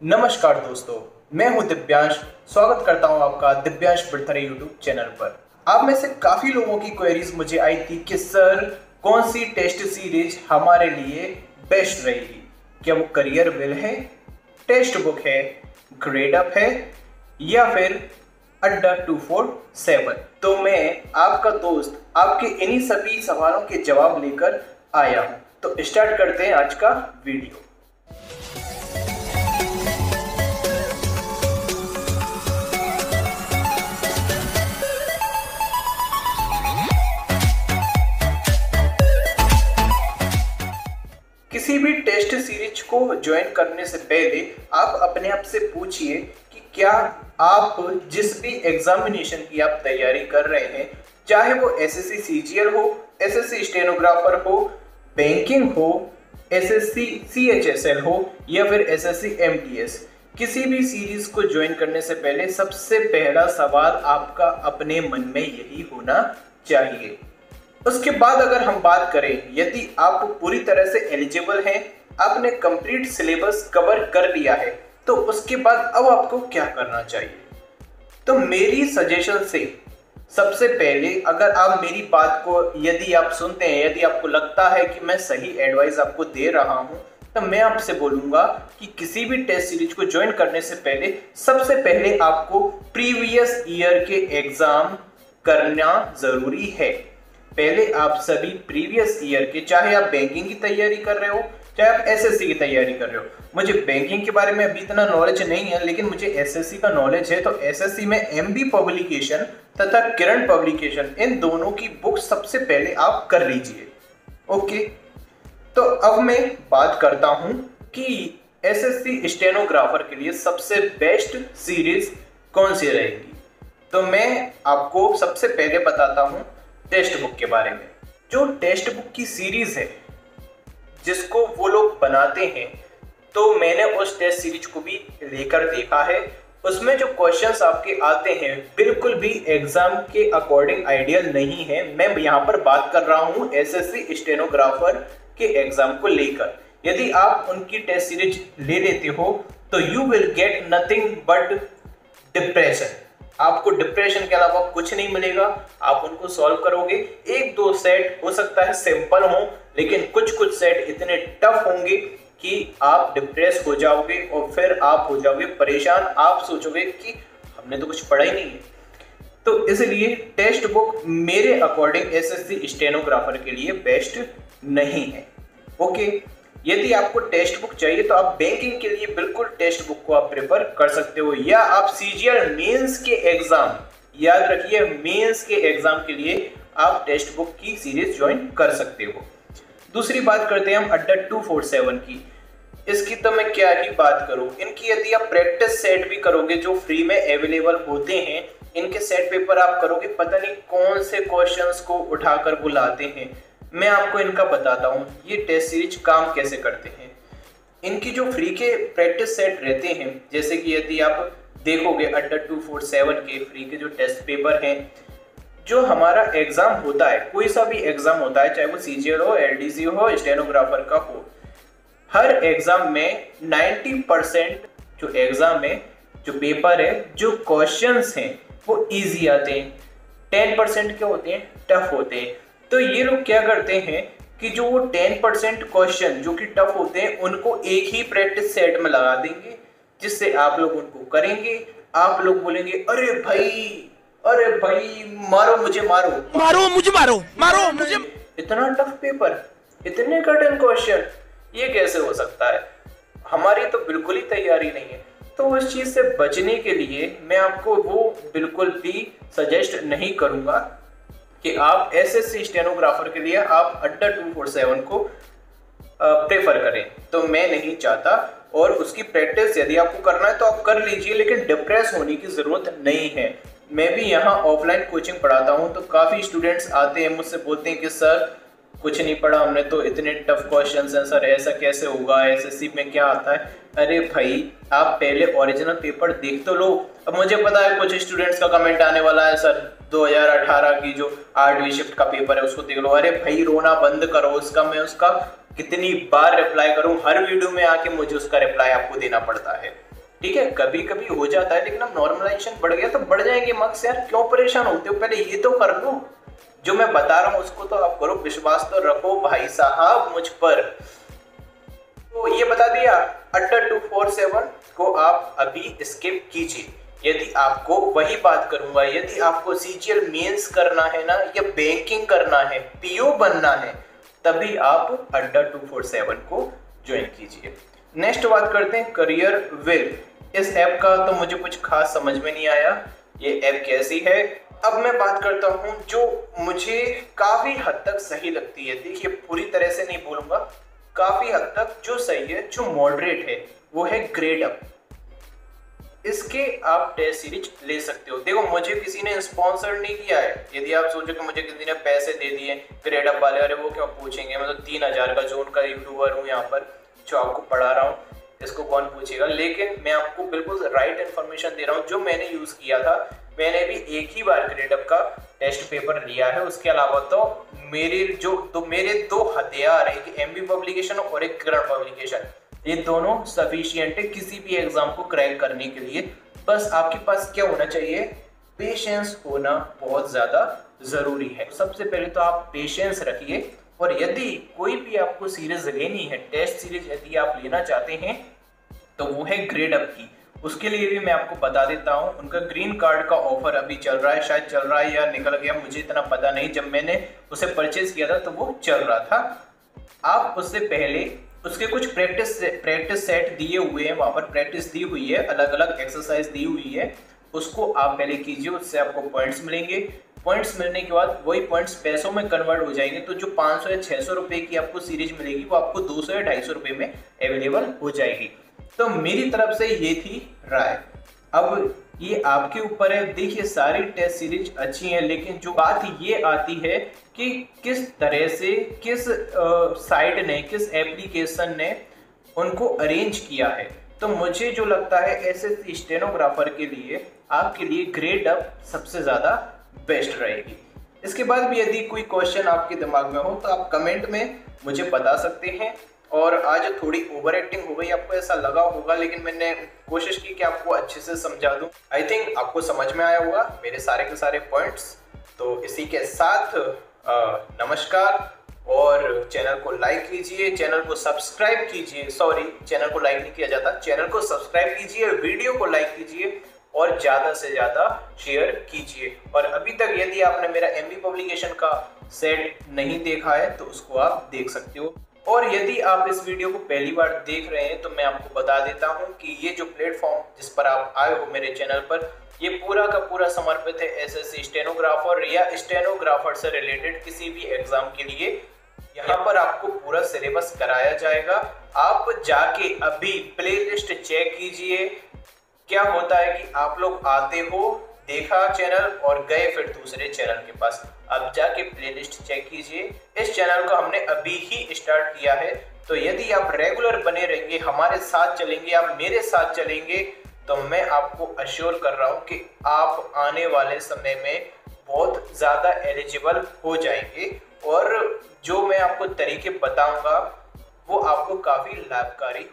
नमस्कार दोस्तों, मैं हूं दिव्यांश। स्वागत करता हूं आपका दिव्यांश बिरथरे यूट्यूब चैनल पर। आप में से काफी लोगों की क्वेरीज मुझे आई थी कि सर कौन सी टेस्ट सीरीज हमारे लिए बेस्ट रहेगी। क्या वो करियर विल है, टेक्स्ट बुक है, ग्रेड अप है या फिर अड्डा 247। तो मैं आपका दोस्त आपके इन्हीं सभी सवालों के जवाब लेकर आया हूं। तो स्टार्ट करते हैं आज का वीडियो। किसी भी टेस्ट सीरीज को ज्वाइन करने से पहले आप अपने आप से पूछिए कि क्या आप जिस भी एग्जामिनेशन की आप तैयारी कर रहे हैं, चाहे वो एसएससी सीजीएल हो, एसएससी स्टेनोग्राफर हो, बैंकिंग हो, एसएससी सीएचएसएल हो या फिर एसएससी एमटीएस, किसी भी सीरीज को ज्वाइन करने से पहले सबसे पहला सवाल आपका अपने मन में यही होना चाहिए। उसके बाद अगर हम बात करें, यदि आप पूरी तरह से एलिजिबल हैं, आपने कंप्लीट सिलेबस कवर कर लिया है, तो उसके बाद अब आपको क्या करना चाहिए। तो मेरी सजेशन से सबसे पहले अगर आप मेरी बात को यदि आप सुनते हैं, यदि आपको लगता है कि मैं सही एडवाइस आपको दे रहा हूं, तो मैं आपसे बोलूंगा कि किसी भी टेस्ट सीरीज को ज्वाइन करने से पहले सबसे पहले आपको प्रीवियस ईयर के एग्जाम करना जरूरी है। पहले आप सभी प्रीवियस ईयर के, चाहे आप बैंकिंग की तैयारी कर रहे हो, चाहे आप एसएससी की तैयारी कर रहे हो। मुझे बैंकिंग के बारे में अभी इतना नॉलेज नहीं है, लेकिन मुझे एसएससी का नॉलेज है। तो एसएससी में एमबी पब्लिकेशन तथा किरण पब्लिकेशन, इन दोनों की बुक सबसे पहले आप कर लीजिए। ओके, तो अब मैं बात करता हूं कि एसएससी स्टेनोग्राफर के लिए सबसे बेस्ट सीरीज कौन सी रहेगी। तो मैं आपको सबसे पहले बताता हूं टेक्स्ट बुक के बारे में। जो टेक्स्ट बुक की सीरीज है जिसको वो लोग बनाते हैं, तो मैंने उस टेस्ट सीरीज को भी लेकर देखा है। उसमें जो क्वेश्चंस आपके आते हैं बिल्कुल भी एग्जाम के अकॉर्डिंग आइडियल नहीं है। मैं यहाँ पर बात कर रहा हूँ एसएससी स्टेनोग्राफर के एग्जाम को लेकर। यदि आप उनकी टेस्ट सीरीज ले लेते हो तो you will get nothing but depression. आपको डिप्रेशन के अलावा कुछ नहीं मिलेगा। आप उनको सॉल्व करोगे, एक दो सेट हो सकता है सिंपल हो, लेकिन कुछ सेट इतने टफ होंगे कि आप डिप्रेस हो जाओगे और फिर आप हो जाओगे परेशान। आप सोचोगे कि हमने तो कुछ पढ़ा ही नहीं है। तो इसलिए टेक्स्ट बुक मेरे अकॉर्डिंग एसएससी स्टेनोग्राफर के लिए बेस्ट नहीं है। ओके, यदि आपको टेक्स्ट बुक चाहिए तो आप बैंकिंग के लिए बिल्कुल टेक्स्ट बुक को आप प्रेफर कर सकते हो, या आप सीजीएल मेंस के एग्जाम, याद रखिए मेंस के एग्जाम के लिए आप टेक्स्ट बुक की सीरीज ज्वाइन कर सकते हो। दूसरी बात करते हैं हम अड्डा 247 की। इसकी तो मैं क्या ही बात करूं। इनकी यदि आप प्रैक्टिस सेट भी करोगे जो फ्री में अवेलेबल होते हैं, इनके सेट पेपर आप करोगे, पता नहीं कौन से क्वेश्चंस को उठाकर बुलाते हैं। मैं आपको इनका बताता हूँ ये टेस्ट सीरीज काम कैसे करते हैं। इनकी जो फ्री के प्रैक्टिस सेट रहते हैं, जैसे कि यदि आप देखोगे अड्डा 247 के फ्री के जो टेस्ट पेपर हैं, जो हमारा एग्जाम होता है, कोई सा भी एग्जाम होता है, चाहे वो सीजीएल हो, एलडीसी हो, स्टेनोग्राफर का हो, हर एग्जाम में 90% जो एग्जाम है, जो पेपर है, जो क्वेश्चंस हैं वो इजी आते हैं। 10% क्या होते हैं, टफ होते हैं। तो ये लोग क्या करते हैं कि जो वो 10% क्वेश्चन जो कि टफ होते हैं उनको एक ही प्रैक्टिस सेट में लगा देंगे, जिससे आप लोग उनको करेंगे। आप लोग बोलेंगे अरे भाई मारो मुझे, मारो मुझे, मारो मुझे। इतना टफ पेपर, इतने कठिन क्वेश्चन, ये कैसे हो सकता है। हमारी तो बिल्कुल ही तैयारी नहीं है। तो उस चीज से बचने के लिए मैं आपको वो बिल्कुल भी सजेस्ट नहीं करूंगा कि आप एसएससी स्टेनोग्राफर के लिए आप अड्डा 247 को प्रेफर करें। तो मैं नहीं चाहता। और उसकी प्रैक्टिस यदि आपको करना है तो आप कर लीजिए, लेकिन डिप्रेस होने की जरूरत नहीं है। मैं भी यहाँ ऑफलाइन कोचिंग पढ़ाता हूँ, तो काफ़ी स्टूडेंट्स आते हैं मुझसे, बोलते हैं कि सर कुछ नहीं पढ़ा हमने, तो इतने टफ क्वेश्चंस हैं सर, ऐसा कैसे होगा, एसएससी में क्या आता है। अरे भाई आप पहले ओरिजिनल पेपर देख तो लो। अब मुझे पता है कुछ स्टूडेंट्स का कमेंट आने वाला है, सर 2018 की जो 8वीं शिफ्ट का पेपर है उसको देख लो। अरे भाई रोना बंद करो, उसका मैं उसका कितनी बार रिप्लाई करूं, हर वीडियो में आके मुझे उसका रिप्लाई आपको देना पड़ता है। ठीक है, कभी कभी हो जाता है, लेकिन अब नॉर्मलाइजेशन बढ़ गया तो बढ़ जाएंगे मार्क्स यार, क्यों परेशान होते हो, पहले ये तो कर लो। जो मैं बता रहा हूँ उसको तो आप करो, विश्वास तो रखो भाई साहब मुझ पर। तो ये बता दिया, अड्डा 247 को आप अभी स्किप कीजिए। यदि आपको, वही बात करूंगा, यदि आपको सीजीएल मेंस करना है ना, या बैंकिंग करना है, पीओ बनना है, तभी आप अड्डा 247 को ज्वाइन कीजिए। नेक्स्ट बात करते हैं करियर विल। इस ऐप का तो मुझे कुछ खास समझ में नहीं आया, ये ऐप कैसी है। अब मैं बात करता हूं जो मुझे काफी हद तक सही लगती है। देखिए, पूरी तरह से नहीं बोलूंगा, काफी हद तक जो सही है, जो मॉडरेट है, वो है ग्रेडअप। इसके आप टेस्ट सीरीज ले सकते हो। देखो, मुझे किसी ने स्पॉन्सर नहीं किया है। यदि आप सोचो कि मुझे किसी ने पैसे दे दिए ग्रेडअप वाले, अरे वो क्यों पूछेंगे, मैं तो 3000 का जोन का यूट्यूबर हूँ यहाँ पर जो आपको पढ़ा रहा हूँ, इसको कौन पूछेगा। लेकिन मैं आपको बिल्कुल राइट इन्फॉर्मेशन दे रहा हूँ, जो मैंने यूज किया था। मैंने भी एक ही बार ग्रेडअप का टेस्ट पेपर लिया है, उसके अलावा तो मेरे दो हथियार, एक एमबी पब्लिकेशन और एक करंट पब्लिकेशन, ये दोनों सफिशिएंट है किसी भी एग्जाम को क्रैक करने के लिए। बस आपके पास क्या होना चाहिए, पेशेंस होना बहुत ज्यादा जरूरी है। सबसे पहले तो आप पेशेंस रखिए, और यदि कोई भी आपको सीरीज लेनी है, टेस्ट सीरीज यदि आप लेना चाहते हैं, तो वो है ग्रेडअप की। उसके लिए भी मैं आपको बता देता हूँ, उनका ग्रीन कार्ड का ऑफर अभी चल रहा है, शायद चल रहा है या निकल गया, मुझे इतना पता नहीं। जब मैंने उसे परचेज किया था तो वो चल रहा था। आप उससे पहले उसके कुछ प्रैक्टिस सेट दिए हुए हैं, वहां पर प्रैक्टिस दी हुई है, अलग अलग एक्सरसाइज दी हुई है, उसको आप पहले कीजिए, उससे आपको पॉइंट्स मिलेंगे। पॉइंट्स मिलने के बाद वही पॉइंट्स पैसों में कन्वर्ट हो जाएंगे, तो जो 500 या 600 रुपए की आपको सीरीज मिलेगी, वो आपको 200 या 250 रुपए में अवेलेबल हो जाएगी। तो मेरी तरफ से ये थी राय। अब ये आपके ऊपर है। देखिए, सारी टेस्ट सीरीज अच्छी हैं, लेकिन जो बात ये आती है कि किस तरह से, किस साइट ने, किस एप्लीकेशन ने उनको अरेंज किया है। तो मुझे जो लगता है, एसएससी स्टेनोग्राफर के लिए आपके लिए ग्रेडअप सबसे ज़्यादा बेस्ट रहेगी। इसके बाद भी यदि कोई क्वेश्चन आपके दिमाग में हो तो आप कमेंट में मुझे बता सकते हैं। और आज थोड़ी ओवर एक्टिंग हो गई, आपको ऐसा लगा होगा, लेकिन मैंने कोशिश की कि आपको अच्छे से समझा दूं। आई थिंक आपको समझ में आया होगा मेरे सारे के सारे पॉइंट्स। तो इसी के साथ नमस्कार, और चैनल को लाइक कीजिए, चैनल को सब्सक्राइब कीजिए। सॉरी, चैनल को लाइक नहीं किया जाता, चैनल को सब्सक्राइब कीजिए, वीडियो को लाइक कीजिए और ज़्यादा से ज़्यादा शेयर कीजिए। और अभी तक यदि आपने मेरा एमबी पब्लिकेशन का सेट नहीं देखा है तो उसको आप देख सकते हो। और यदि आप इस वीडियो को पहली बार देख रहे हैं तो मैं आपको बता देता हूं कि ये जो प्लेटफॉर्म जिस पर आप आए हो मेरे चैनल पर, ये पूरा का पूरा समर्पित है एसएससी स्टेनोग्राफर या स्टेनोग्राफर से रिलेटेड किसी भी एग्जाम के लिए। यहाँ पर आपको पूरा सिलेबस कराया जाएगा। आप जाके अभी प्लेलिस्ट चेक कीजिए। क्या होता है कि आप लोग आते हो, देखा चैनल और गए फिर दूसरे चैनल के पास। अब जाके प्लेलिस्ट चेक कीजिए। इस चैनल को हमने अभी ही स्टार्ट किया है, तो यदि आप रेगुलर बने रहेंगे, हमारे साथ चलेंगे, आप मेरे साथ चलेंगे, तो मैं आपको अश्योर कर रहा हूं कि आप आने वाले समय में बहुत ज़्यादा एलिजिबल हो जाएंगे। और जो मैं आपको तरीके बताऊंगा वो आपको काफ़ी लाभकारी